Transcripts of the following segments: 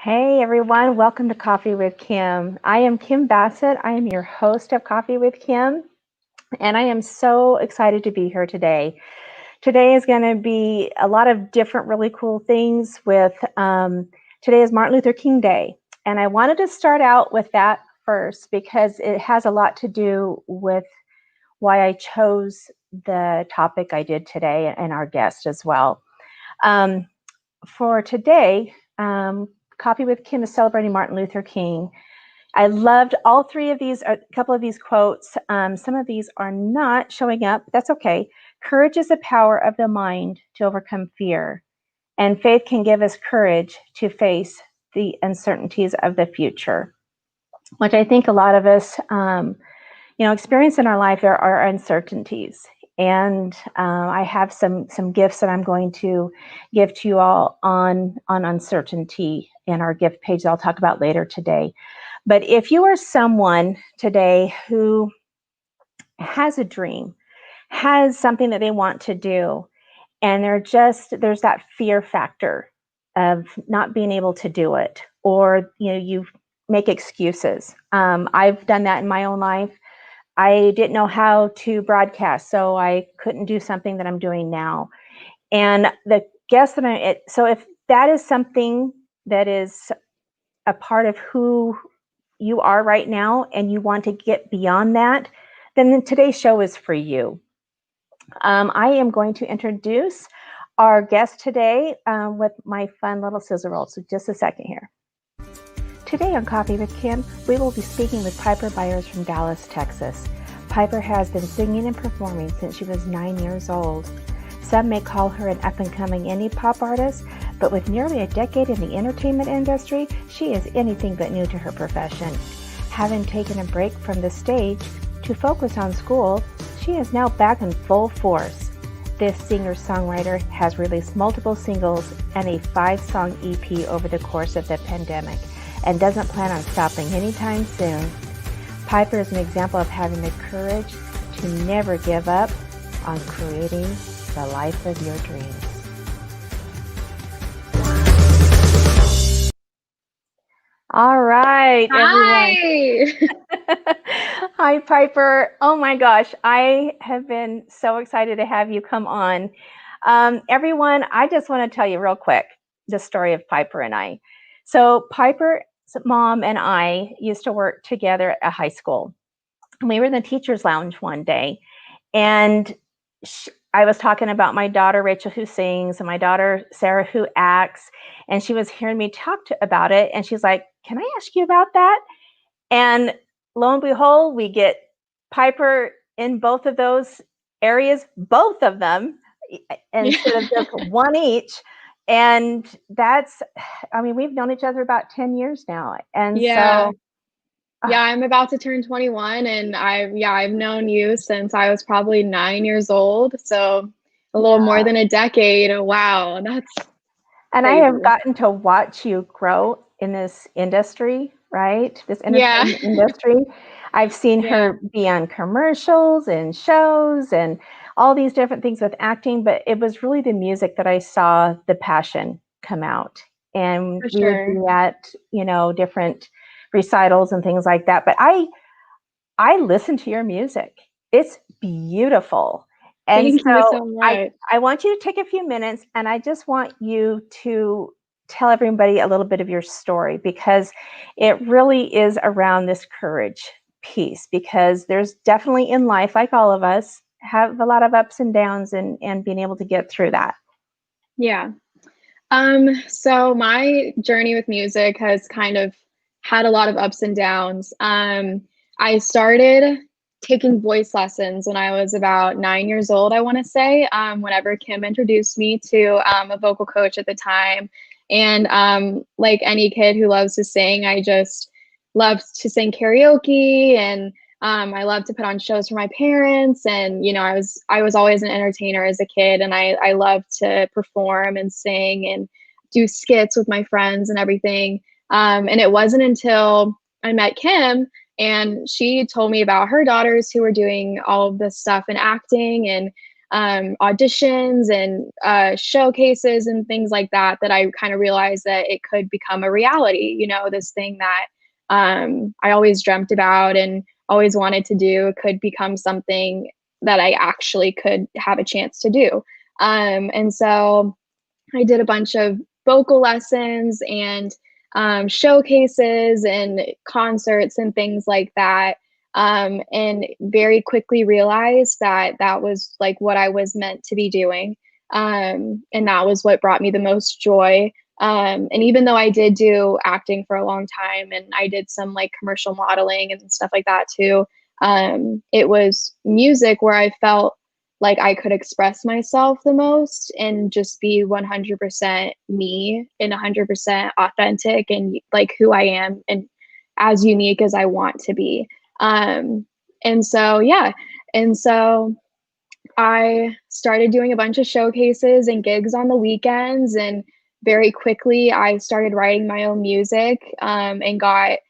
Hey everyone, welcome to Coffee with Kim. I am Kim Bassett. I am your host of Coffee with Kim, and I am so excited to be here today. Today is going to be a lot of different really cool things with, today is Martin Luther King Day, and I wanted to start out with that first because it has a lot to do with why I chose the topic I did today and our guest as well. Um, for today, Coffee with Kim is celebrating Martin Luther King. I loved all three of these, a couple of these quotes. Some of these are not showing up. That's okay. Courage is the power of the mind to overcome fear, and faith can give us courage to face the uncertainties of the future, which I think a lot of us, experience in our life. There are uncertainties, and I have some gifts that I'm going to give to you all on uncertainty in our gift page that I'll talk about later today. But if you are someone today who has a dream, has something that they want to do, and there's that fear factor of not being able to do it, or you make excuses. I've done that in my own life. I didn't know how to broadcast, so I couldn't do something that I'm doing now. And the guest that so if that is something that is a part of who you are right now and you want to get beyond that, then today's show is for you. I am going to introduce our guest today with my fun little scissor roll. So just a second here. Today on Coffee with Kim, we will be speaking with Piper Byers from Dallas, Texas. Piper has been singing and performing since she was 9 years old. Some may call her an up-and-coming indie pop artist, but with nearly a decade in the entertainment industry, she is anything but new to her profession. Having taken a break from the stage to focus on school, she is now back in full force. This singer-songwriter has released multiple singles and a 5-song EP over the course of the pandemic, and doesn't plan on stopping anytime soon. Piper is an example of having the courage to never give up on creating the life of your dreams. All right, everyone. Hi, Piper. Oh my gosh, I have been so excited to have you come on. Everyone, I just want to tell you real quick the story of Piper and I. So Piper's mom and I used to work together at high school. We were in the teacher's lounge one day, and I was talking about my daughter, Rachel, who sings, and my daughter, Sarah, who acts, and she was hearing me talk about it, and she's like, "Can I ask you about that?" And lo and behold, we get Piper in both of those areas, both of them, instead of just one each. And we've known each other about 10 years now. And so I'm about to turn 21, and I've known you since I was probably 9 years old, so a little more than a decade. Wow, that's and crazy. I have gotten to watch you grow in this industry, right? This entertainment industry. I've seen her be on commercials and shows and all these different things with acting, but it was really the music that I saw the passion come out. And we would be at, different recitals and things like that. But I listen to your music. It's beautiful. And Thank you so much. I want you to take a few minutes, and I just want you to tell everybody a little bit of your story, because it really is around this courage piece, because there's definitely in life, like all of us, have a lot of ups and downs, and being able to get through that. Yeah. So my journey with music has kind of had a lot of ups and downs. I started taking voice lessons when I was about 9 years old, I want to say, whenever Kim introduced me to a vocal coach at the time. And like any kid who loves to sing, I just loved to sing karaoke, and I loved to put on shows for my parents. And, I was always an entertainer as a kid, and I loved to perform and sing and do skits with my friends and everything. And it wasn't until I met Kim and she told me about her daughters who were doing all of this stuff and acting. And auditions and showcases and things like that, that I kind of realized that it could become a reality, this thing that I always dreamt about and always wanted to do could become something that I actually could have a chance to do. And so I did a bunch of vocal lessons and showcases and concerts and things like that. And very quickly realized that that was like what I was meant to be doing. And that was what brought me the most joy. And even though I did do acting for a long time and I did some like commercial modeling and stuff like that too, it was music where I felt like I could express myself the most and just be 100% me and 100% authentic and like who I am and as unique as I want to be. And so, yeah. And so I started doing a bunch of showcases and gigs on the weekends. And very quickly, I started writing my own music and got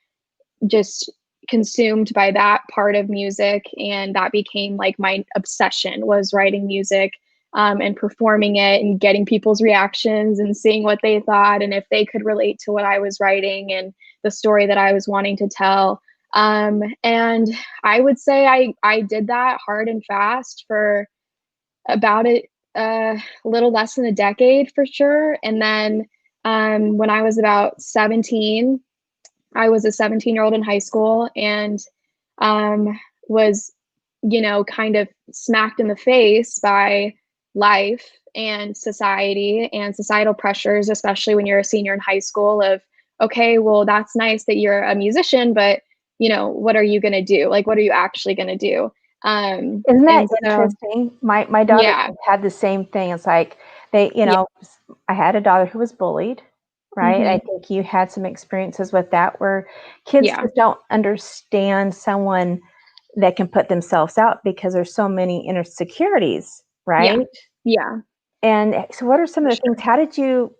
just consumed by that part of music, and that became like my obsession, was writing music and performing it and getting people's reactions and seeing what they thought and if they could relate to what I was writing and the story that I was wanting to tell. And I would say I did that hard and fast for about a little less than a decade for sure. And then when I was about 17, I was a 17-year-old in high school and was, kind of smacked in the face by life and society and societal pressures, especially when you're a senior in high school of, okay, well, that's nice that you're a musician, but, what are you going to do? Like, what are you actually going to do? Isn't that And so, interesting? My daughter yeah. had the same thing. It's like Yeah. I had a daughter who was bullied, right? I Hmm. think you had some experiences with that where kids Yeah. just don't understand someone that can put themselves out because there's so many insecurities, Yeah. right? Yeah. And so what are some For of the things, sure. how did you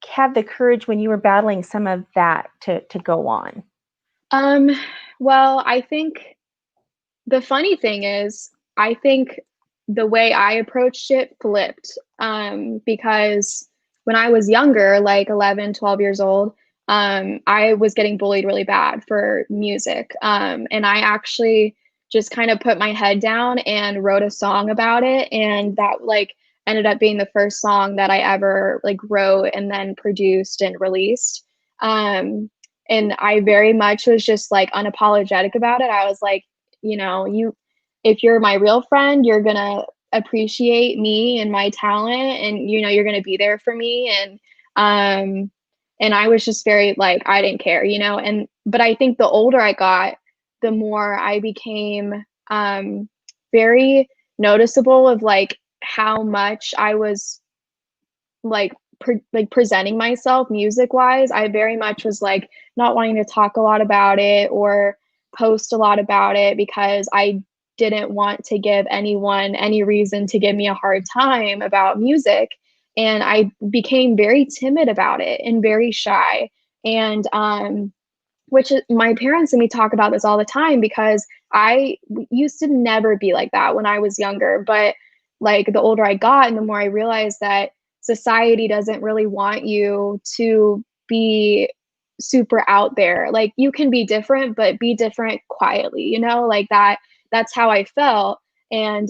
have the courage when you were battling some of that to go on? Um, well, I think the funny thing is, I think the way I approached it flipped, because when I was younger, like 11, 12 years old, I was getting bullied really bad for music. And I actually just kind of put my head down and wrote a song about it. And that like ended up being the first song that I ever like wrote and then produced and released. And I very much was just like unapologetic about it. I was like, you if you're my real friend, you're gonna appreciate me and my talent, and you're gonna be there for me. Um and I was just very like, I didn't care, and but I think the older I got, the more I became very noticeable of like how much I was like presenting myself music wise. I very much was like not wanting to talk a lot about it or post a lot about it because I didn't want to give anyone any reason to give me a hard time about music. And I became very timid about it and very shy. And my parents and me talk about this all the time because I used to never be like that when I was younger. But like the older I got and the more I realized that society doesn't really want you to be super out there. Like you can be different, but be different quietly, like that's how I felt. And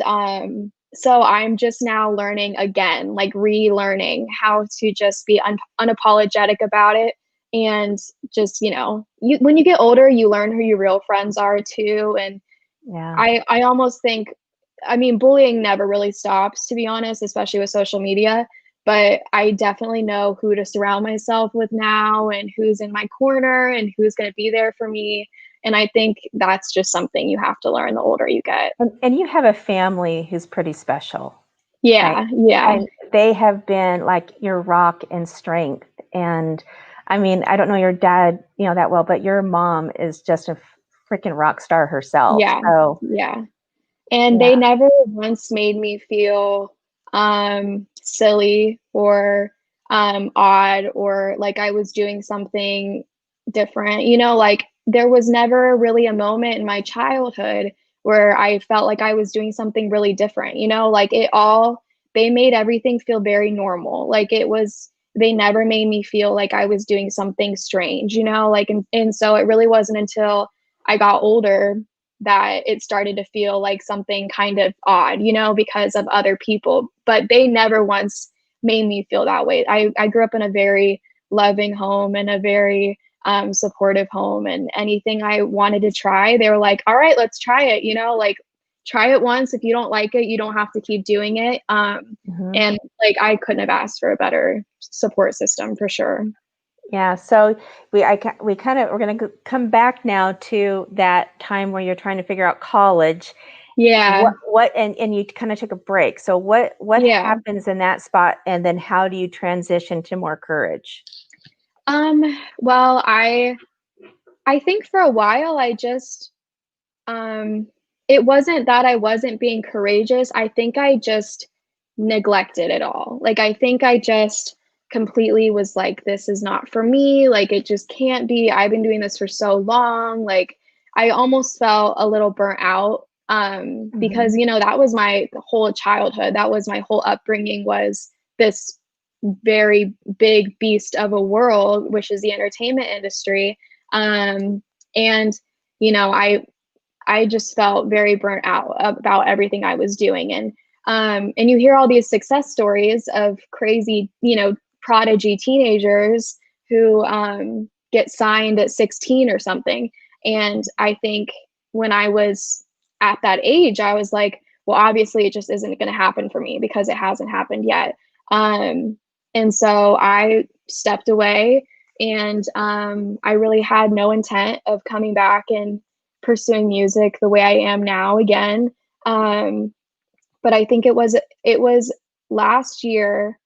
so I'm just now learning again, like relearning how to just be unapologetic about it. And just, when you get older, you learn who your real friends are too. And Yeah. I almost think, I mean, bullying never really stops, to be honest, especially with social media. But I definitely know who to surround myself with now and who's in my corner and who's going to be there for me. And I think that's just something you have to learn the older you get. And you have a family who's pretty special. Right. Yeah. Yeah. And they have been like your rock and strength. And I mean, I don't know your dad, that well, but your mom is just a freaking rock star herself. Yeah. So, Yeah. And yeah. they never once made me feel silly or odd or like I was doing something different. Like there was never really a moment in my childhood where I felt like I was doing something really different, like they made everything feel very normal. Like they never made me feel like I was doing something strange, like, and so it really wasn't until I got older that it started to feel like something kind of odd, because of other people, but they never once made me feel that way. I grew up in a very loving home and a very supportive home, and anything I wanted to try, they were like, all right, let's try it, like try it once. If you don't like it, you don't have to keep doing it. And like, I couldn't have asked for a better support system for sure. Yeah. So we're going to come back now to that time where you're trying to figure out college. Yeah. And you kind of took a break. So what Yeah. happens in that spot? And then how do you transition to more courage? Well, I think for a while I just, it wasn't that I wasn't being courageous. I think I just neglected it all. Like, I think I just completely was like, this is not for me. Like, it just can't be. I've been doing this for so long. Like, I almost felt a little burnt out because, that was my whole childhood. That was my whole upbringing, was this very big beast of a world, which is the entertainment industry. And, I just felt very burnt out about everything I was doing. And you hear all these success stories of crazy, prodigy teenagers who get signed at 16 or something. And I think when I was at that age, I was like, well, obviously it just isn't going to happen for me because it hasn't happened yet. And so I stepped away, and I really had no intent of coming back and pursuing music the way I am now again. But I think it was last year.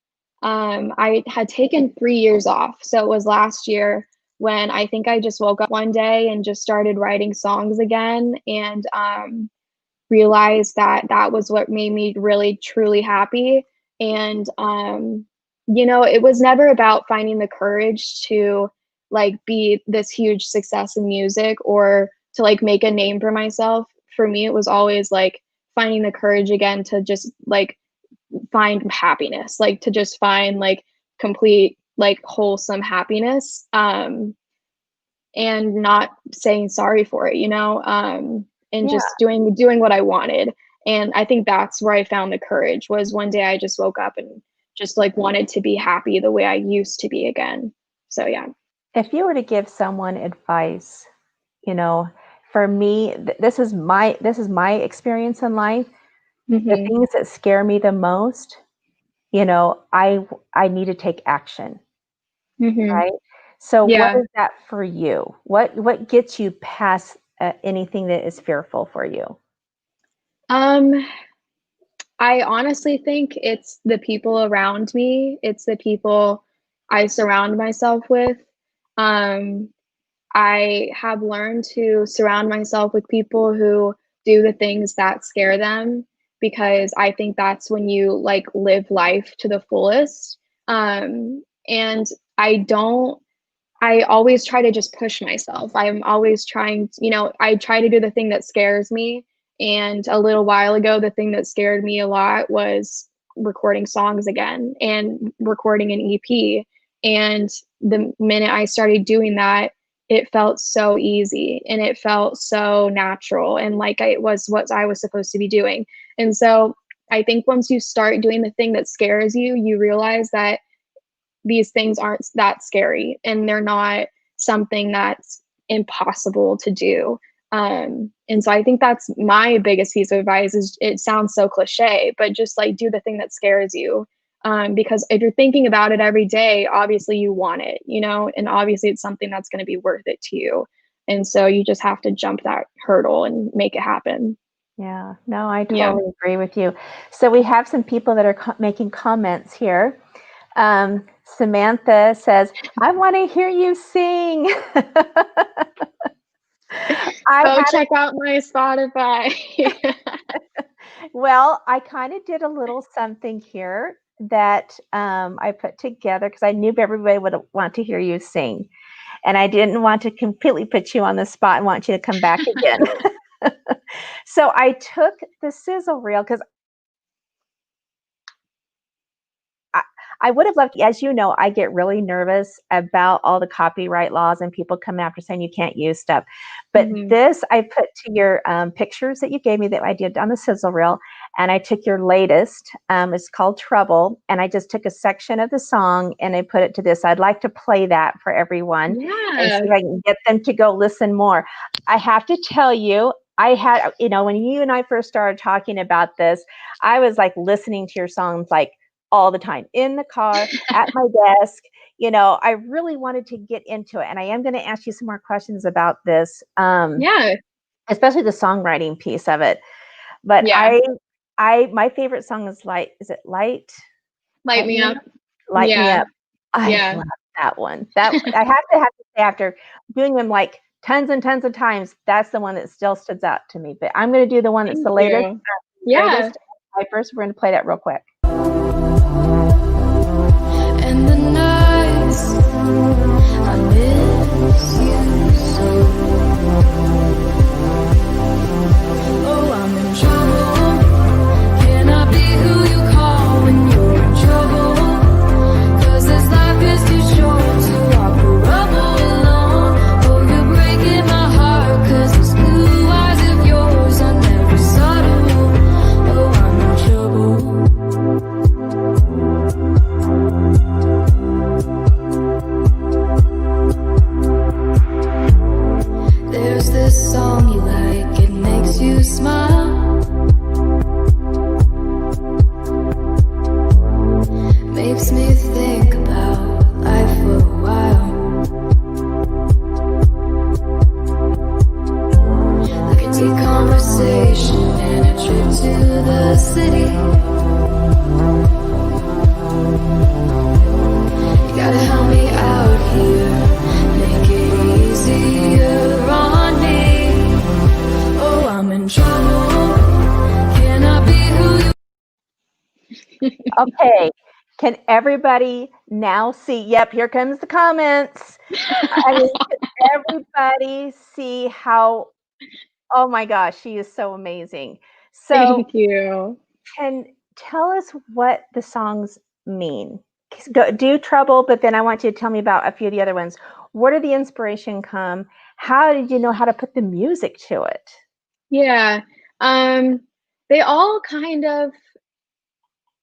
I had taken 3 years off. So it was last year when I think I just woke up one day and just started writing songs again, and realized that that was what made me really, truly happy. And, it was never about finding the courage to like be this huge success in music or to like make a name for myself. For me, it was always like finding the courage again to just like find happiness, like to just find like complete, like wholesome happiness. And not saying sorry for it, and just doing what I wanted. And I think that's where I found the courage. Was one day I just woke up and just like wanted to be happy the way I used to be again. So yeah. If you were to give someone advice, for me, this is my experience in life. The things that scare me the most, I need to take action. Right. So what Yeah. is that for you? What gets you past anything that is fearful for you? I honestly think it's the people around me. It's the people I surround myself with. I have learned to surround myself with people who do the things that scare them, because I think that's when you like live life to the fullest. And I always try to just push myself. I'm always trying, I try to do the thing that scares me. And a little while ago, the thing that scared me a lot was recording songs again and recording an EP. And the minute I started doing that, it felt so easy and it felt so natural and like it was what I was supposed to be doing. And so I think once you start doing the thing that scares you, you realize that these things aren't that scary and they're not something that's impossible to do. And so I think that's my biggest piece of advice. Is it sounds so cliche, but just like do the thing that scares you. Because if you're thinking about it every day, obviously you want it, and obviously it's something that's going to be worth it to you. And so you just have to jump that hurdle and make it happen. Yeah, no, I totally agree with you. So we have some people that are making comments here. Samantha says, I want to hear you sing. Go check out my Spotify. Well, I kind of did a little something here that I put together because I knew everybody would want to hear you sing. And I didn't want to completely put you on the spot and want you to come back again. So I took the sizzle reel because I would have loved, as you know, I get really nervous about all the copyright laws and people come after saying you can't use stuff. But this I put to your pictures that you gave me that I did on the sizzle reel. And I took your latest, it's called Trouble. And I just took a section of the song and I put it to this. I'd like to play that for everyone and see if I can get them to go listen more. I have to tell you, I had, when you and I first started talking about this, I was like listening to your songs like all the time in the car, at my desk. I really wanted to get into it. And I am going to ask you some more questions about this. Especially the songwriting piece of it. But my favorite song is Light. Is it Light? Light Me Up. Light Me Up. I love that one. That I have to say, after doing them like tons and tons of times, that's the one that still stands out to me. But I'm going to do the one that's the latest. Latest. First, we're going to play that real quick. And the nights I miss you so. Oh, I'm in trouble. Can I be who you call when you're in trouble? 'Cause this life is too short to walk the rubble alone. Oh, you're breaking my heart 'cause those blue eyes of yours are never subtle. Oh, I'm in trouble. There's this song you like, it makes you smile. Makes me think about life for a while. Like a deep conversation and a trip to the city. You gotta help me out here, make it easier on me. Oh, I'm in trouble. Can I be who you? Okay. Can everybody now see? Yep, here comes the comments. I mean, can everybody see how, oh my gosh, she is so amazing. So Thank you. Can tell us what the songs mean. Do Trouble, but then I want you to tell me about a few of the other ones. Where did the inspiration come? How did you know how to put the music to it? Yeah. They all kind of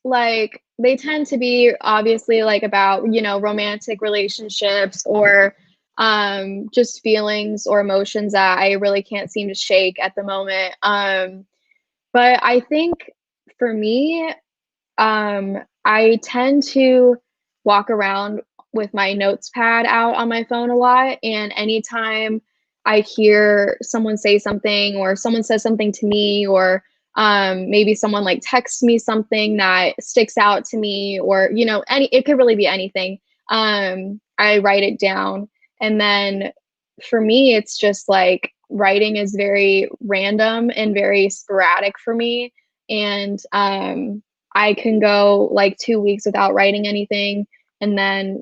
like, they tend to be obviously like about, romantic relationships or just feelings or emotions that I really can't seem to shake at the moment. But I think for me, I tend to walk around with my notes pad out on my phone a lot. And anytime I hear someone say something or someone says something to me, or maybe someone like texts me something that sticks out to me, or, it could really be anything. I write it down. And then for me, it's just like writing is very random and very sporadic for me. And I can go like 2 weeks without writing anything, and then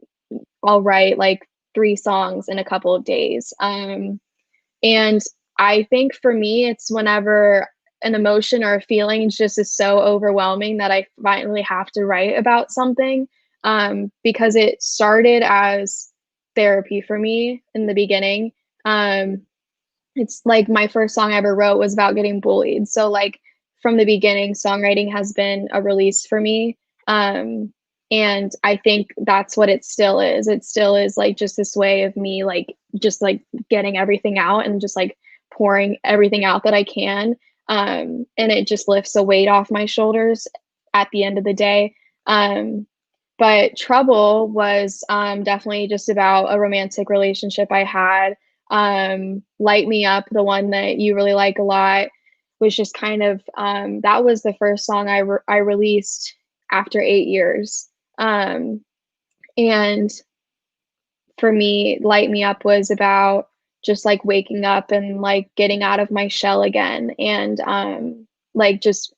I'll write like 3 songs in a couple of days. And I think for me, it's whenever an emotion or a feeling just is so overwhelming that I finally have to write about something, because it started as therapy for me in the beginning. It's like my first song I ever wrote was about getting bullied. So like from the beginning, songwriting has been a release for me. And I think that's what it still is. It still is like just this way of me, like just like getting everything out and just like pouring everything out that I can. And it just lifts a weight off my shoulders at the end of the day. But Trouble was definitely just about a romantic relationship I had. Light Me Up, the one that you really like a lot, was just kind of that was the first song I released after 8 years. And for me, Light Me Up was about just like waking up and like getting out of my shell again, and like just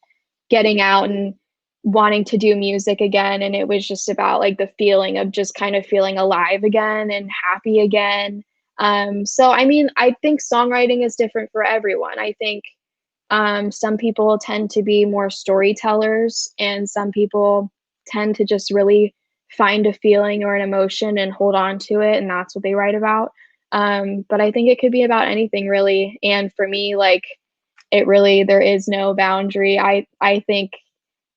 getting out and wanting to do music again. And it was just about like the feeling of just kind of feeling alive again and happy again. So I mean, I think songwriting is different for everyone. I think Some people tend to be more storytellers, and some people tend to just really find a feeling or an emotion and hold on to it, and that's what they write about. But I think it could be about anything really. And for me, like, it really, there is no boundary. I think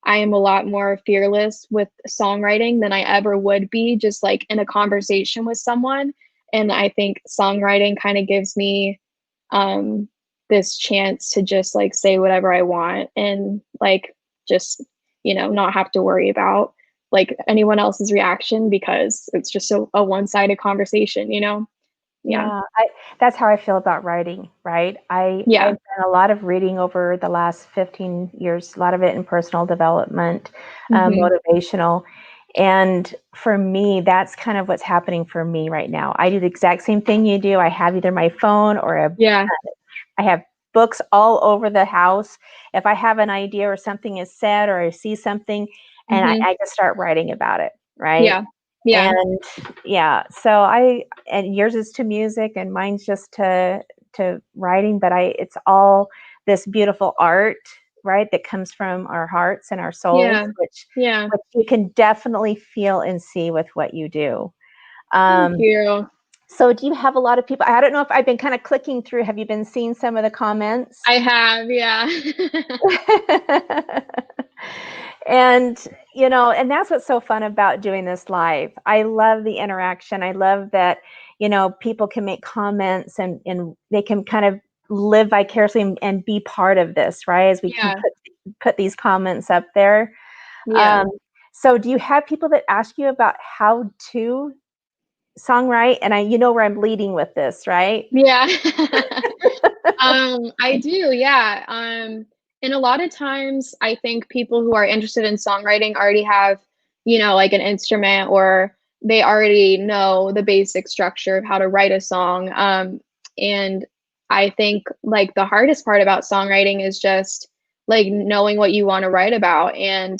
I am a lot more fearless with songwriting than I ever would be just like in a conversation with someone. And I think songwriting kind of gives me um this chance to just like say whatever I want and like just, not have to worry about like anyone else's reaction because it's just a one-sided conversation. Yeah. Yeah, that's how I feel about writing, right? I've Yeah. done a lot of reading over the last 15 years, a lot of it in personal development, Hmm. motivational. And for me, that's kind of what's happening for me right now. I do the exact same thing you do. I have either my phone or Yeah. I have books all over the house. If I have an idea or something is said or I see something, and Hmm. I just start writing about it, right? Yeah. Yeah. And yeah, and yours is to music and mine's just to writing, but it's all this beautiful art, right, that comes from our hearts and our souls, Yeah. which Yeah. you can definitely feel and see with what you do. Thank Um, you. so do you have a lot of people? I don't know if I've been kind of clicking through. Have you been seeing some of the comments? I have, yeah. And and that's what's so fun about doing this live. I love the interaction. I love that people can make comments and they can kind of live vicariously and be part of this, right, as we can Yeah. put these comments up there. Yeah. um, so do you have people that ask you about how to songwrite? And where I'm leading with this, right? Yeah. I do, yeah. And a lot of times I think people who are interested in songwriting already have, like an instrument or they already know the basic structure of how to write a song. And I think like the hardest part about songwriting is just like knowing what you want to write about and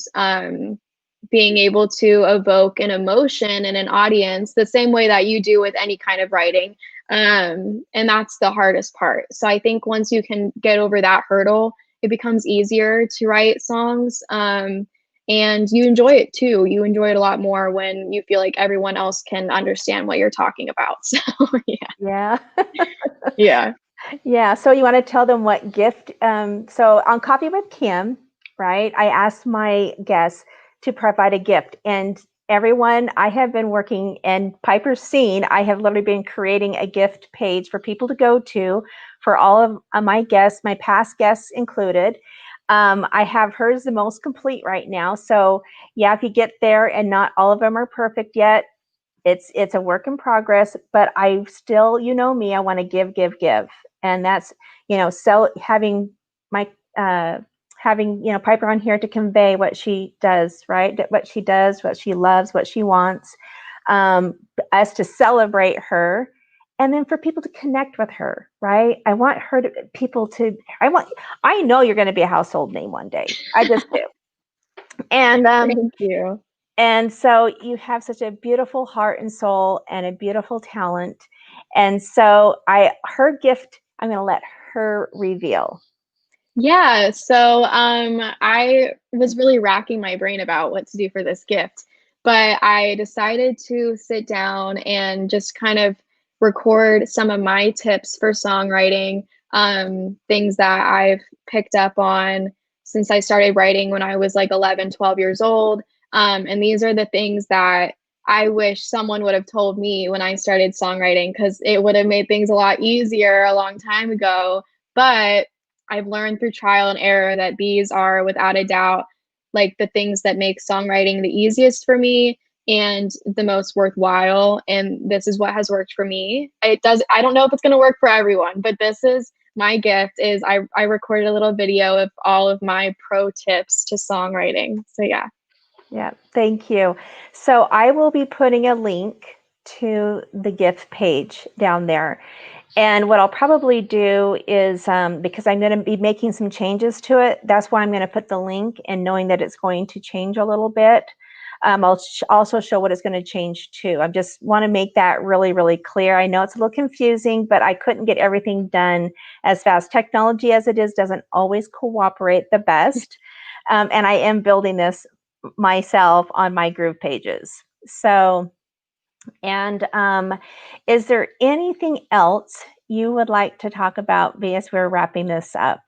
being able to evoke an emotion in an audience the same way that you do with any kind of writing. And that's the hardest part. So I think once you can get over that hurdle, it becomes easier to write songs. And you enjoy it too. You enjoy it a lot more when you feel like everyone else can understand what you're talking about. So yeah. Yeah. Yeah. Yeah. So you want to tell them what gift? So on Coffee with Kim, right? I asked my guests to provide a gift, and everyone I have been working and Piper's seen. I have literally been creating a gift page for people to go to for all of my guests, my past guests included. I have hers the most complete right now. So yeah, if you get there and not all of them are perfect yet, it's a work in progress, but I still, me, I want to give. And that's, having my, having, Piper on here to convey what she does, right? What she does, what she loves, what she wants, um, us to celebrate her. And then for people to connect with her, right? I want her to, I know you're going to be a household name one day. I just do. And, Thank you. and so you have such a beautiful heart and soul and a beautiful talent. And so her gift, I'm going to let her reveal. Yeah, so I was really racking my brain about what to do for this gift, but I decided to sit down and just kind of record some of my tips for songwriting, things that I've picked up on since I started writing when I was like 11, 12 years old. And these are the things that I wish someone would have told me when I started songwriting because it would have made things a lot easier a long time ago. But I've learned through trial and error that these are without a doubt like the things that make songwriting the easiest for me and the most worthwhile. And this is what has worked for me. I don't know if it's going to work for everyone, but this is my gift is I recorded a little video of all of my pro tips to songwriting. So yeah. Yeah, thank you. So I will be putting a link to the gift page down there. And what I'll probably do is, because I'm going to be making some changes to it, that's why I'm going to put the link and knowing that it's going to change a little bit. I'll also show what it's going to change to. I just want to make that really, really clear. I know it's a little confusing, but I couldn't get everything done as fast. Technology as it is doesn't always cooperate the best. And I am building this myself on my Groove pages. So, and is there anything else you would like to talk about as we're wrapping this up?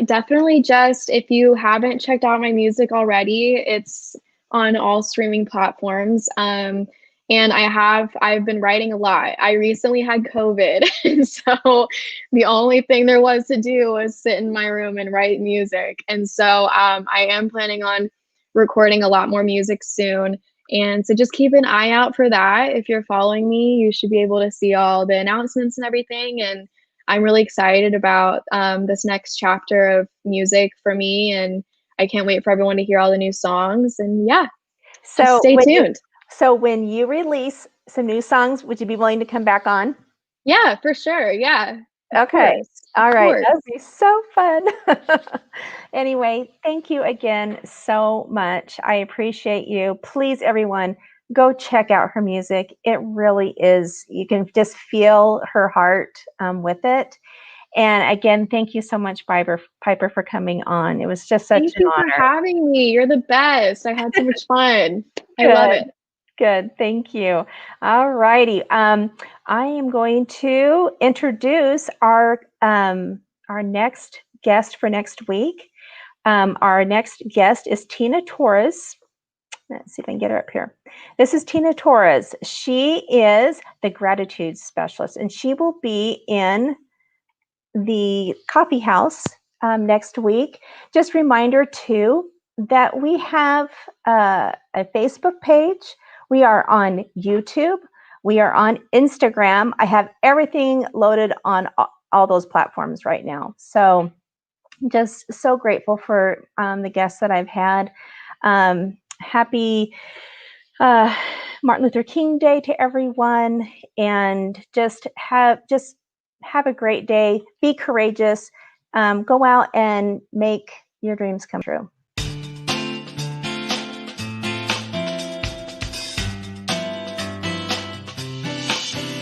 Definitely just if you haven't checked out my music already, it's on all streaming platforms. And I've been writing a lot. I recently had COVID, and so the only thing there was to do was sit in my room and write music. And so I am planning on recording a lot more music soon. And so just keep an eye out for that. If you're following me, you should be able to see all the announcements and everything. And I'm really excited about this next chapter of music for me, and I can't wait for everyone to hear all the new songs. And yeah, just stay tuned. So when you release some new songs, would you be willing to come back on? Yeah, for sure. Yeah. Okay. All right. Course. That would be so fun. Anyway, thank you again so much. I appreciate you. Please, everyone, go check out her music. It really is, you can just feel her heart with it. And again, thank you so much, Piper, for coming on. It was just such Thank an you honor. for having me. You're the best. I had so much fun. I love it. Good. Thank you. All righty. I am going to introduce our next guest for next week. Our next guest is Tina Torres. Let's see if I can get her up here. This is Tina Torres. She is the gratitude specialist, and she will be in the coffee house next week. Just reminder too that we have a Facebook page. We are on YouTube. We are on Instagram. I have everything loaded on all those platforms right now. So just so grateful for the guests that I've had. Happy Martin Luther King Day to everyone, and just have a great day. Be courageous. Go out and make your dreams come true.